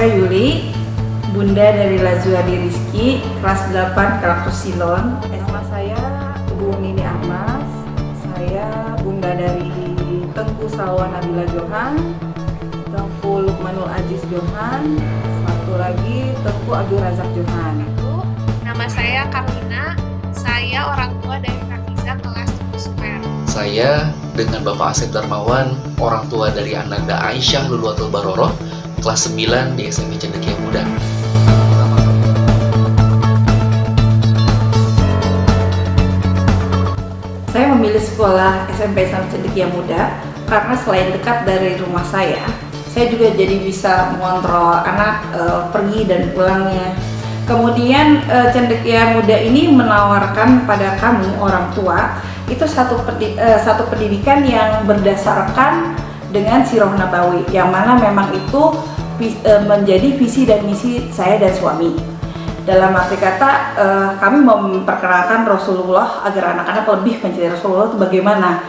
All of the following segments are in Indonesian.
saya Yuli, Bunda dari Lazuardi Rizky, kelas 8 karakter Silon. Nama saya Bu Nini Ahmas, saya Bunda dari Tengku Salwa Nabila Johan, Tengku Lukmanul Aziz Johan, satu lagi Tengku Abdul Razak Johan. Nama saya Karlina, saya orang tua dari Rafiza kelas 7 Super. Saya dengan Bapak Asep Darmawan, orang tua dari Ananda Aisyah Luluatul Baroroh, kelas 9 di SMP Cendekia Muda. Saya memilih sekolah SMP Islam Cendekia Muda karena selain dekat dari rumah saya juga jadi bisa mengontrol anak pergi dan pulangnya. Kemudian Cendekia Muda ini menawarkan pada kami orang tua itu satu pendidikan yang berdasarkan dengan Sirah Nabawi, yang mana memang itu menjadi visi dan misi saya dan suami. Dalam arti kata kami memperkenalkan Rasulullah agar anak-anak lebih mencintai Rasulullah itu bagaimana.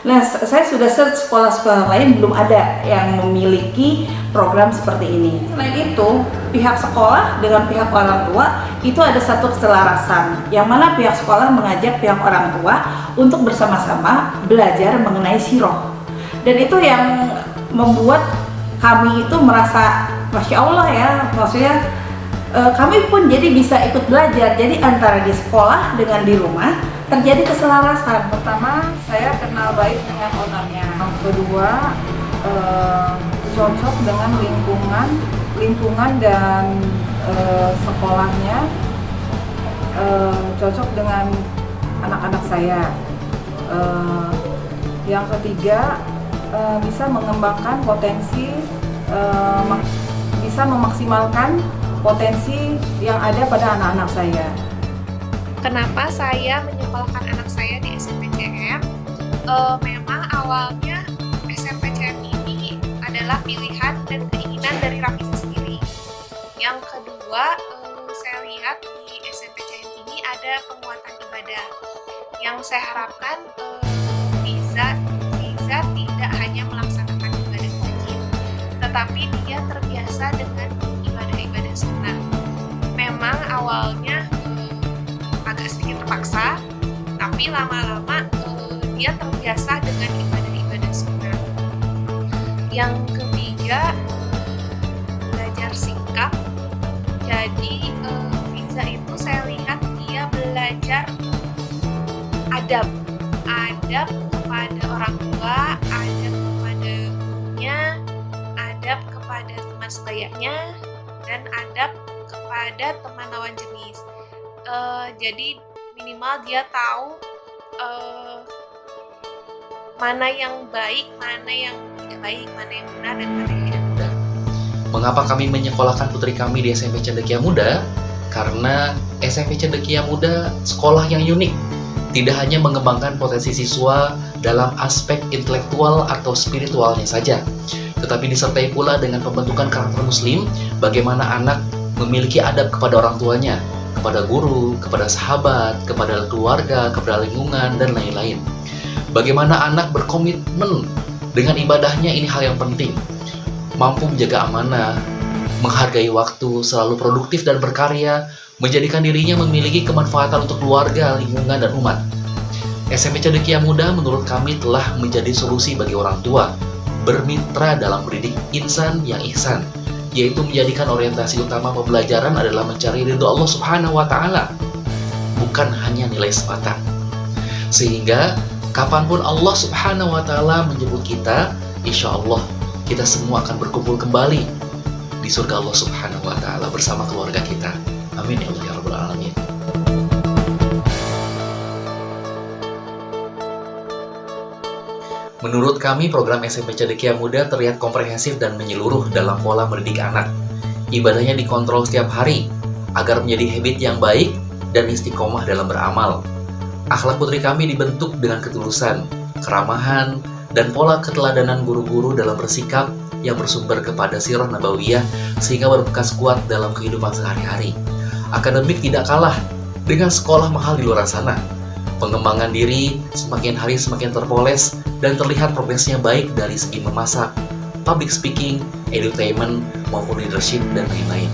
Nah, saya sudah search sekolah-sekolah lain, belum ada yang memiliki program seperti ini. Selain itu, pihak sekolah dengan pihak orang tua itu ada satu keselarasan, yang mana pihak sekolah mengajak pihak orang tua untuk bersama-sama belajar mengenai sirah. Dan itu yang membuat kami itu merasa Masya Allah ya, maksudnya kami pun jadi bisa ikut belajar. Jadi antara di sekolah dengan di rumah terjadi keselarasan. Pertama, saya kenal baik dengan ownernya. Yang kedua, cocok dengan lingkungan dan sekolahnya, cocok dengan anak-anak saya. Yang ketiga, bisa mengembangkan potensi, bisa memaksimalkan potensi yang ada pada anak-anak saya. Kenapa saya menyekolahkan anak saya di SMPCM? Memang awalnya SMPCM ini adalah pilihan dan keinginan dari Rafiza sendiri. Yang kedua, saya lihat di SMPCM ini ada penguatan ibadah yang saya harapkan Fiza tidak hanya melaksanakan ibadah wajib, tetapi dia terbiasa dengan ibadah-ibadah sunnah. Memang awalnya agak sedikit terpaksa, tapi lama-lama dia terbiasa dengan ibadah-ibadah sunnah. Yang ketiga, belajar sikap. Jadi Fiza itu saya lihat dia belajar adab kepada orang tua, adab kepada gurunya, adab kepada teman sebayanya, dan adab kepada teman lawan jenis. Jadi minimal dia tahu mana yang baik, mana yang tidak baik, mana yang benar dan mana yang tidak benar. Mengapa kami menyekolahkan putri kami di SMP Cendekia Muda? Karena SMP Cendekia Muda sekolah yang unik. Tidak hanya mengembangkan potensi siswa dalam aspek intelektual atau spiritualnya saja, tetapi disertai pula dengan pembentukan karakter muslim, bagaimana anak memiliki adab kepada orang tuanya, kepada guru, kepada sahabat, kepada keluarga, kepada lingkungan, dan lain-lain. Bagaimana anak berkomitmen dengan ibadahnya, ini hal yang penting. Mampu menjaga amanah, menghargai waktu, selalu produktif dan berkarya, menjadikan dirinya memiliki kemanfaatan untuk keluarga, lingkungan, dan umat. SMP Cendekia Muda menurut kami telah menjadi solusi bagi orang tua bermitra dalam mendidik insan yang ihsan, yaitu menjadikan orientasi utama pembelajaran adalah mencari ridho Allah Subhanahu wa Ta'ala, bukan hanya nilai semata. Sehingga kapanpun Allah Subhanahu wa Ta'ala menjemput kita, insya Allah kita semua akan berkumpul kembali di surga Allah Subhanahu wa Ta'ala bersama keluarga kita. Amin ya Allah ya Rabbal Alamin. Menurut kami, program SMP Cendekia Muda terlihat komprehensif dan menyeluruh dalam pola mendidik anak. Ibadahnya dikontrol setiap hari, agar menjadi habit yang baik dan istiqomah dalam beramal. Akhlak putri kami dibentuk dengan ketulusan, keramahan, dan pola keteladanan guru-guru dalam bersikap yang bersumber kepada Sirah Nabawiyah sehingga berbekas kuat dalam kehidupan sehari-hari. Akademik tidak kalah dengan sekolah mahal di luar sana. Pengembangan diri semakin hari semakin terpoles dan terlihat progresnya baik dari segi memasak, public speaking, edutainment, maupun leadership dan lain-lain?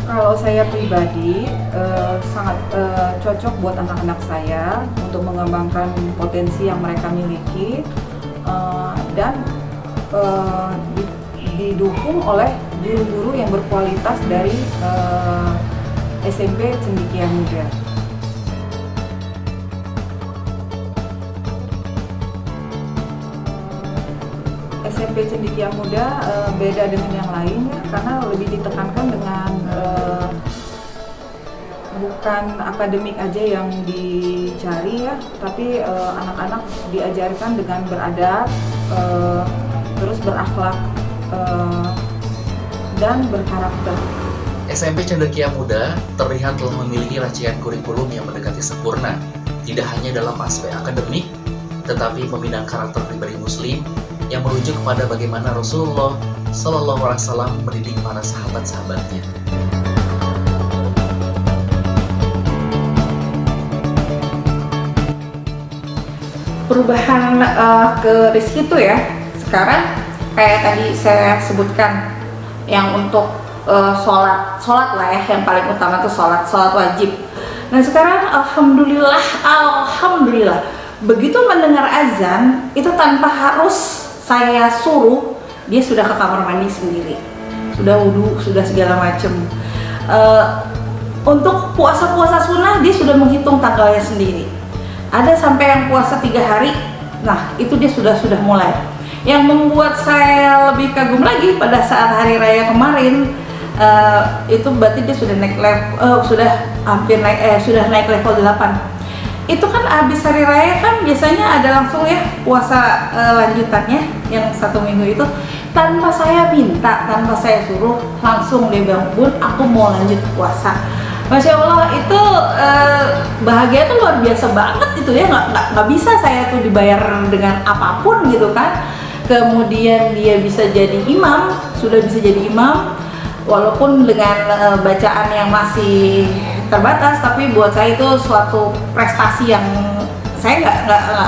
Kalau saya pribadi sangat cocok buat anak-anak saya untuk mengembangkan potensi yang mereka miliki dan didukung oleh guru-guru yang berkualitas dari SMP Cendekia Muda. SMP Cendekia Muda beda dengan yang lain ya, karena lebih ditekankan dengan bukan akademik aja yang dicari ya, tapi anak-anak diajarkan dengan beradab, terus berakhlak dan berkarakter. SMP Cendekia Muda terlihat telah memiliki racian kurikulum yang mendekati sempurna, tidak hanya dalam aspek akademik, tetapi pembinaan karakter pribadi Muslim yang merujuk kepada bagaimana Rasulullah Shallallahu Alaihi Wasallam mendidik para sahabat-sahabatnya. Perubahan ke Rizky itu ya, sekarang kayak tadi saya sebutkan yang untuk sholat lah ya, yang paling utama itu sholat wajib. Nah sekarang alhamdulillah begitu mendengar azan itu tanpa harus saya suruh, dia sudah ke kamar mandi sendiri, sudah wudhu, sudah segala macem. Untuk puasa sunnah dia sudah menghitung tanggalnya sendiri. Ada sampai yang puasa 3 hari, nah itu dia sudah mulai. Yang membuat saya lebih kagum lagi pada saat hari raya kemarin, itu berarti dia sudah naik level, sudah naik level 8. Itu kan habis hari raya kan biasanya ada langsung ya puasa lanjutannya yang 1 minggu itu, tanpa saya minta, tanpa saya suruh, langsung dia bilang, "Bun, aku mau lanjut puasa." Masya Allah, itu bahagia tuh luar biasa banget itu ya, nggak bisa saya tuh dibayar dengan apapun gitu kan. Kemudian dia bisa jadi imam, sudah bisa jadi imam, walaupun dengan bacaan yang masih terbatas, tapi buat saya itu suatu prestasi yang saya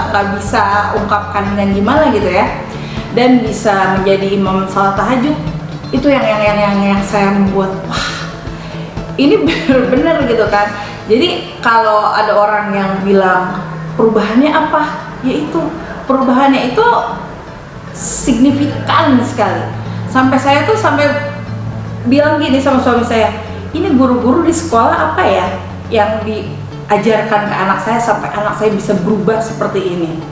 nggak bisa ungkapkan dengan gimana gitu ya. Dan bisa menjadi imam salat tahajud, itu yang saya membuat wah, ini bener-bener gitu kan. Jadi kalau ada orang yang bilang perubahannya apa, yaitu perubahannya itu signifikan sekali. Sampai saya tuh bilang gini sama suami saya, ini guru-guru di sekolah apa ya yang diajarkan ke anak saya sampai anak saya bisa berubah seperti ini.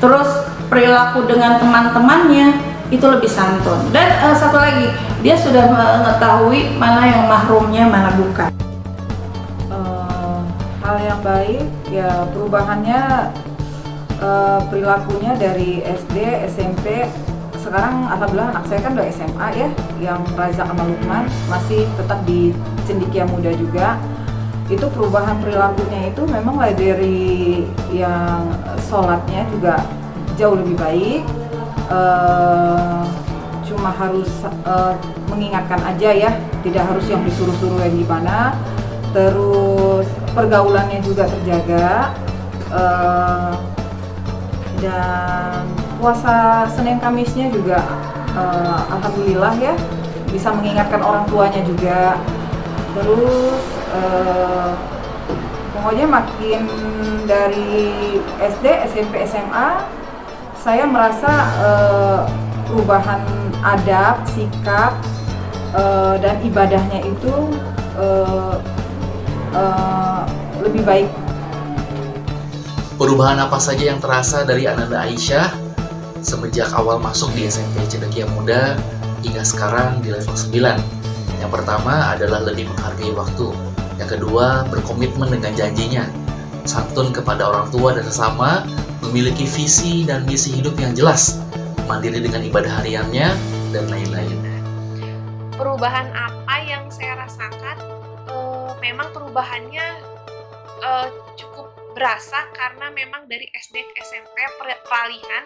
Terus perilaku dengan teman-temannya itu lebih santun. Dan satu lagi, dia sudah mengetahui mana yang mahrumnya, mana bukan. Hal yang baik ya, perubahannya perilakunya dari SD, SMP. Sekarang alhamdulillah anak saya kan udah SMA ya, yang Razak sama Lukman masih tetap di Cendekia Muda juga. Itu perubahan perilakunya itu memang dari yang sholatnya juga jauh lebih baik. Cuma harus mengingatkan aja ya, tidak harus yang disuruh-suruh yang gimana. Terus pergaulannya juga terjaga, dan puasa Senin Kamisnya juga alhamdulillah ya, bisa mengingatkan orang tuanya juga. Terus pokoknya makin dari SD, SMP, SMA saya merasa perubahan adab, sikap, dan ibadahnya itu lebih baik. Perubahan apa saja yang terasa dari Ananda Aisyah semenjak awal masuk di SMP Cendekia Muda hingga sekarang di level 9? Yang pertama adalah lebih menghargai waktu. Yang kedua, berkomitmen dengan janjinya, santun kepada orang tua dan sesama, memiliki visi dan misi hidup yang jelas, mandiri dengan ibadah hariannya, dan lain-lain. Perubahan apa yang saya rasakan? Memang perubahannya cukup berasa karena memang dari SD ke SMP peralihan.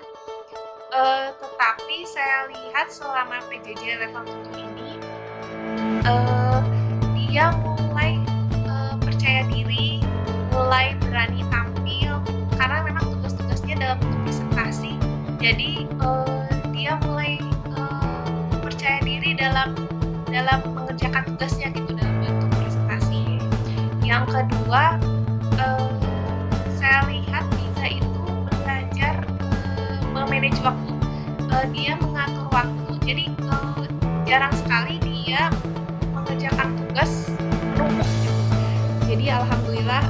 Tetapi saya lihat selama PJJ level 7 ini, dia mulai percaya diri, mulai berani tampil karena memang tugas-tugasnya dalam bentuk presentasi. Jadi dia mulai percaya diri dalam mengerjakan tugasnya gitu, dalam bentuk presentasi. Yang kedua, saya lihat Liza itu belajar memanage waktu. Dia mengatur waktu, jadi jarang sekali dia mengerjakan tugas menumpuk gitu. Jadi alhamdulillah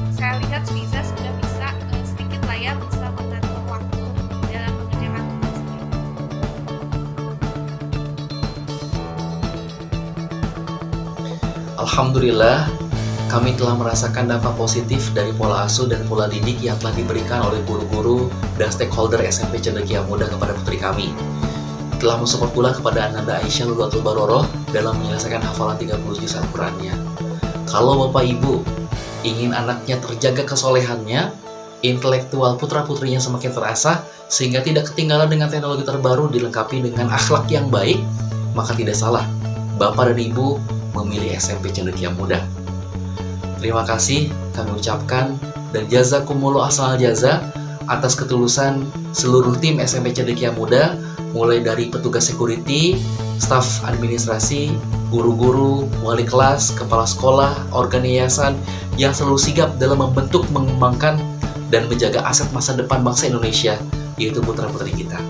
saya lihat Liza sudah bisa sedikit lah ya bisa mengatur waktu dalam mengerjakan tugasnya. Alhamdulillah, kami telah merasakan dampak positif dari pola asuh dan pola didik yang telah diberikan oleh guru-guru dan stakeholder SMP Cendekia Muda kepada putri kami. Telah mensupport pula kepada Ananda Aisyah Lulatul Baroroh dalam menyelesaikan hafalan 30 juz Al-Qurannya. Kalau Bapak Ibu ingin anaknya terjaga kesolehannya, intelektual putra-putrinya semakin terasah, sehingga tidak ketinggalan dengan teknologi terbaru dilengkapi dengan akhlak yang baik, maka tidak salah Bapak dan Ibu memilih SMP Cendekia Muda. Terima kasih kami ucapkan dan jazakumullah ahsanal jaza atas ketulusan seluruh tim SMP Cendekia Muda, mulai dari petugas security, staf administrasi, guru-guru, wali kelas, kepala sekolah, organ yayasan yang selalu sigap dalam membentuk, mengembangkan, dan menjaga aset masa depan bangsa Indonesia, yaitu putra-putri kita.